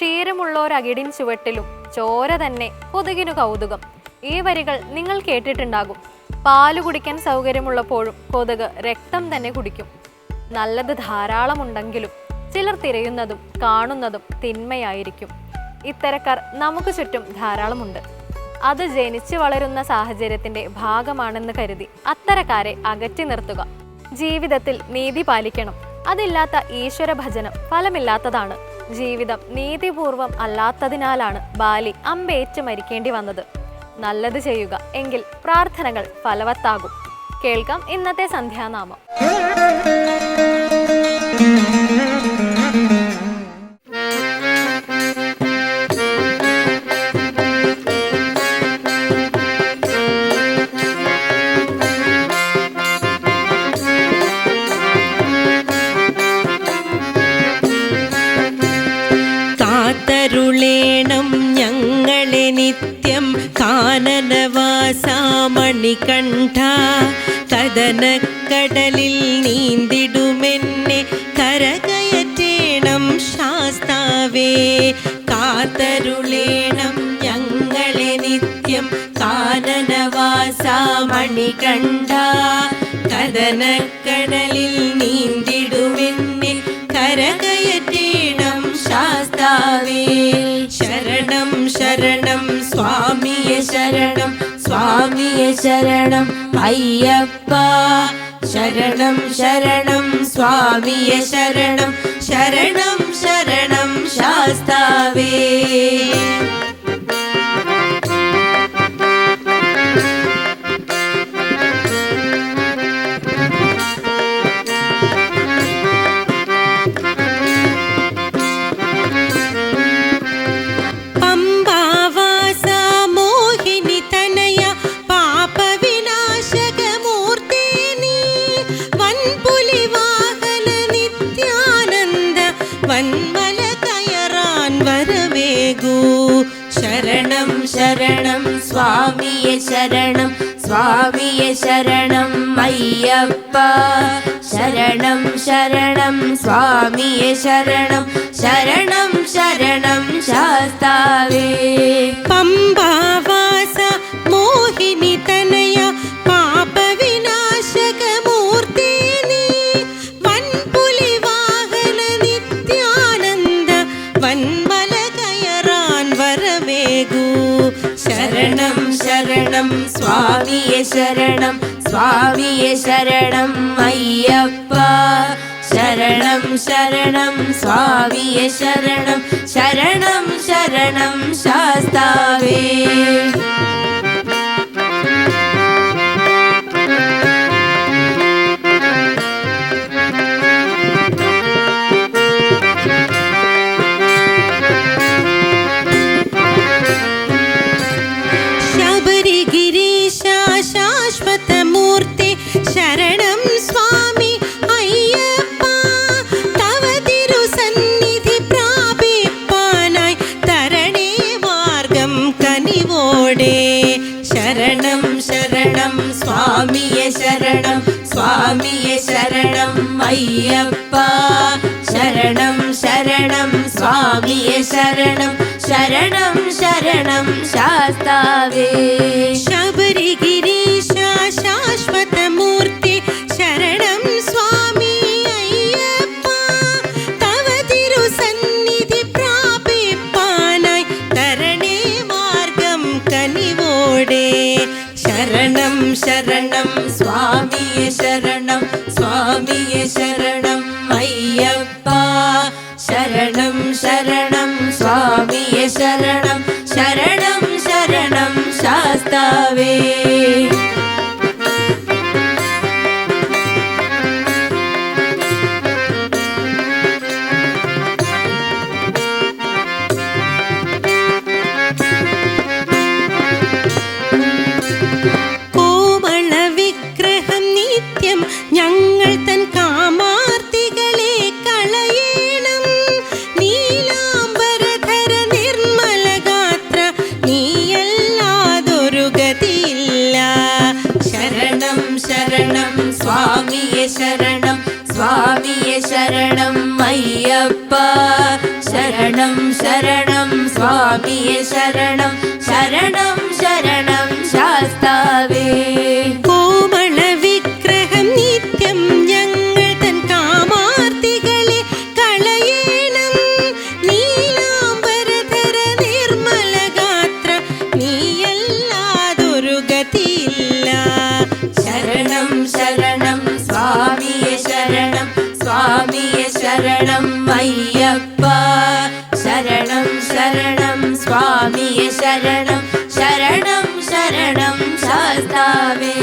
ക്ഷീരമുള്ളോരകിടിൻ ചുവട്ടിലും ചോര തന്നെ കൊതുകിനു കൗതുകം. ഈ വരികൾ നിങ്ങൾ കേട്ടിട്ടുണ്ടാകും. പാല് കുടിക്കാൻ സൗകര്യമുള്ളപ്പോഴും കൊതുക് രക്തം തന്നെ കുടിക്കും. നല്ലത് ധാരാളമുണ്ടെങ്കിലും ചിലർ തിരയുന്നതും കാണുന്നതും തിന്മയായിരിക്കും. ഇത്തരക്കാർ നമുക്ക് ചുറ്റും ധാരാളമുണ്ട്. അത് ജനിച്ചു വളരുന്ന സാഹചര്യത്തിന്റെ ഭാഗമാണെന്ന് കരുതി അത്തരക്കാരെ അകറ്റി നിർത്തുക. ജീവിതത്തിൽ നീതി പാലിക്കണം. അതില്ലാത്ത ഈശ്വര ഭജനം ഫലമില്ലാത്തതാണ്. ജീവിതം നീതിപൂർവം അല്ലാത്തതിനാലാണ് ബാലി അമ്പേറ്റ് മരിക്കേണ്ടി വന്നത്. നല്ലത് ചെയ്യുക, എങ്കിൽ പ്രാർത്ഥനകൾ ഫലവത്താകും. കേൾക്കാം ഇന്നത്തെ സന്ധ്യാനാമം. കാത്തരുളേണം ഞങ്ങളെ നിത്യം കാനനവാസാ മണികണ്ഠ. കദനക്കടലിൽ നീന്തിടുമെന്നെ കരകയറ്റേണം ശാസ്താവേ. കാത്തരുളേണം ഞങ്ങളെ നിത്യം കാനനവാസാ മണികണ്ഠ. കദനക്കടലിൽ നീന്തിടുമെന്നെ കരകയറ്റേണം ശാസ്താവേ. ശരണം ശരണം സ്വാമിയെ ശരണം, സ്വാമിയെ ശരണം അയ്യപ്പ. ശരണം ശരണം സ്വാമിയെ ശരണം, ശരണം ശരണം ശാസ്താവേ. വന്മല കയറാൻ വരവേകൂ. ശരണം ശരണം സ്വാമിയെ ശരണം, സ്വാമിയെ ശരണം അയ്യപ്പ. ശരണം ശരണം സ്വാമിയെ ശരണം, ശരണം ശരണം ശാസ്താവേ. പമ്പാവാസ മോഹിനി തനയ പാപ വിനാശക മൂർത്തി നീ. വൻപുലി വാഹന നിത്യാനന്ദ വന്മല കയറാൻ വരവേകൂ. ശരണം ശരണം സ്വാമിയെ ശരണം, സ്വാമിയെ ശരണം അയ്യപ്പ. ശരണം ശരണം സ്വാമിയെ ശരണം, ശരണം ശരണം ശാസ്താവേ. ശാശ്വതമൂർത്തി ശരണം സ്വാമി അയ്യപ്പ. തവ തിരുസന്നിധി പ്രാപിപ്പാനായി തരണേ മാർഗം കനിവോടെ. ശരണം ശരണം സ്വാമിയെ ശരണം, സ്വാമിയെ ശരണം അയ്യപ്പ. ശരണം ശരണം സ്വാമിയെ ശരണം, ശരണം ശരണം ശാസ്താവേ. ശബരിഗിരീശ ശാശ്വതമൂർത്തി ശരണം സ്വാമി അയ്യപ്പ. തവ തിരുസന്നിധി പ്രാപിപ്പാനായി തരണേ മാർഗം കനിവോടെ. ശരണം ശരണം സ്വാമിയെ ശരണം, സ്വാമിയെ ശരണം അയ്യപ്പ. ശരണം ശരണം സ്വാമിയെ ശരണം, ശരണം ശരണം ശാസ്താവേ. കോമള വിഗ്രഹം നിത്യം ഞങ്ങൾ തൻ കാമാർത്തികളെ കളയേണം. നീലാംബരധര നിർമ്മല ഗാത്ര നീയല്ലാതൊരു ഗതിയില്ല. ശരണം ശരണം സ്വാമിയെ ശരണം, സ്വാമിയെ ശരണം അയ്യപ്പ. ശരണം ശരണം സ്വാമിയെ ശരണം ശരണം ശരണം ശാസ്താവേ കോമള വിഗ്രഹം നിത്യം ഞങ്ങൾ തൻ കാമാർത്തികളെ കളയേണം നീലാംബരധര നിർമ്മല ഗാത്ര നീയല്ലാതൊരു ഗതിയില്ല ശരണം ശരണം സ്വാമിയെ ശരണം സ്വാമിയെ ശരണം അയ്യപ്പ ശരണം ശരണം സ്വാമിയെ ശരണം ശരണം ശരണം ശാസ്താവേ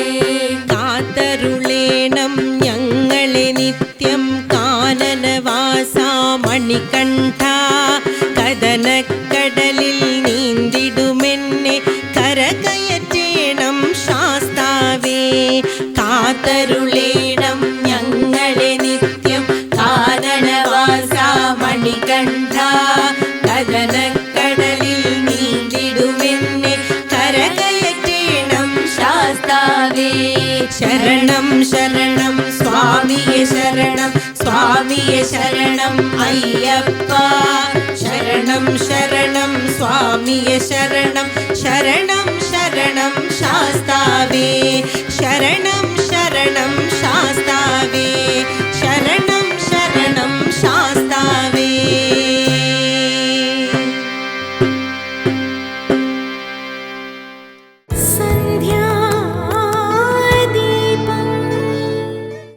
കാത്തരുളേണം ഞങ്ങളെ നിത്യം കാനനവാസ മണികണ്ഠ കദനക്കടലിൽ നീന്തിടുമെന്നെ കരകയറ്റേണം ശാസ്താവേ കാത്തരുളേണം ഞങ്ങളെ നിത്യം കാനനവാസ മണികണ്ഠ കദനക്കടലിൽ നീന്തിടുമെന്നെ കരകയറ്റേണം ശാസ്താവേ ശരണം ശരണം സ്വാമിയെ ശരണം സ്വാമിയെ ശരണം അയ്യപ്പ ശരണം ശരണം സ്വാമിയെ ശരണം ശരണം